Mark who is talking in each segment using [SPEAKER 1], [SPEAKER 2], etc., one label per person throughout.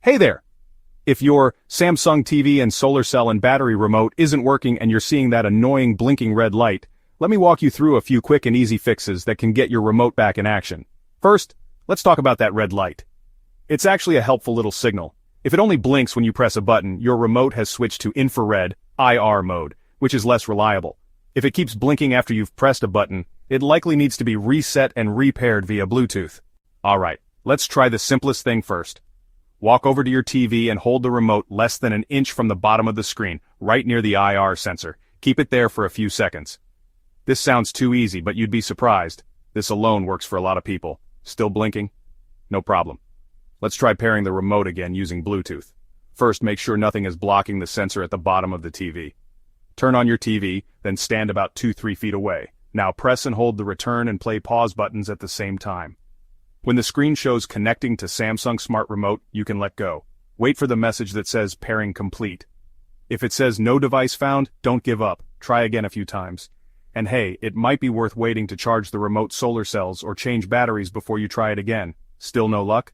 [SPEAKER 1] Hey there! If your Samsung TV and SolarCell and battery remote isn't working and you're seeing that annoying blinking red light, let me walk you through a few quick and easy fixes that can get your remote back in action. First, let's talk about that red light. It's actually a helpful little signal. If it only blinks when you press a button, your remote has switched to infrared, IR mode, which is less reliable. If it keeps blinking after you've pressed a button, it likely needs to be reset and repaired via Bluetooth. Alright, let's try the simplest thing first. Walk over to your TV and hold the remote less than an inch from the bottom of the screen, right near the IR sensor. Keep it there for a few seconds. This sounds too easy, but you'd be surprised. This alone works for a lot of people. Still blinking? No problem. Let's try pairing the remote again using Bluetooth. First, make sure nothing is blocking the sensor at the bottom of the TV. Turn on your TV, then stand about 2-3 feet away. Now press and hold the return and play pause buttons at the same time. When the screen shows connecting to Samsung Smart Remote, you can let go. Wait for the message that says pairing complete. If it says no device found, don't give up. Try again a few times. And hey, it might be worth waiting to charge the remote solar cells or change batteries before you try it again. Still no luck?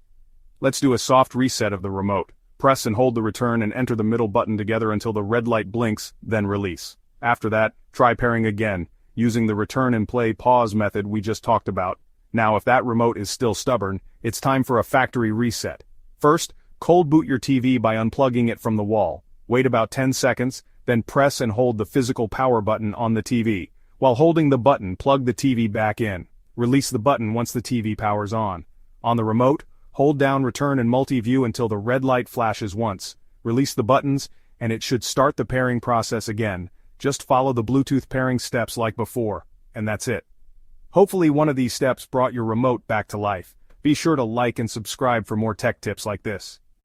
[SPEAKER 1] Let's do a soft reset of the remote. Press and hold the return and enter the middle button together until the red light blinks, then release. After that, try pairing again, using the return and play pause method we just talked about. Now if that remote is still stubborn, it's time for a factory reset. First, cold boot your TV by unplugging it from the wall. Wait about 10 seconds, then press and hold the physical power button on the TV. While holding the button, plug the TV back in. Release the button once the TV powers on. On the remote, hold down return and multi-view until the red light flashes once. Release the buttons, and it should start the pairing process again. Just follow the Bluetooth pairing steps like before, and that's it. Hopefully one of these steps brought your remote back to life. Be sure to like and subscribe for more tech tips like this.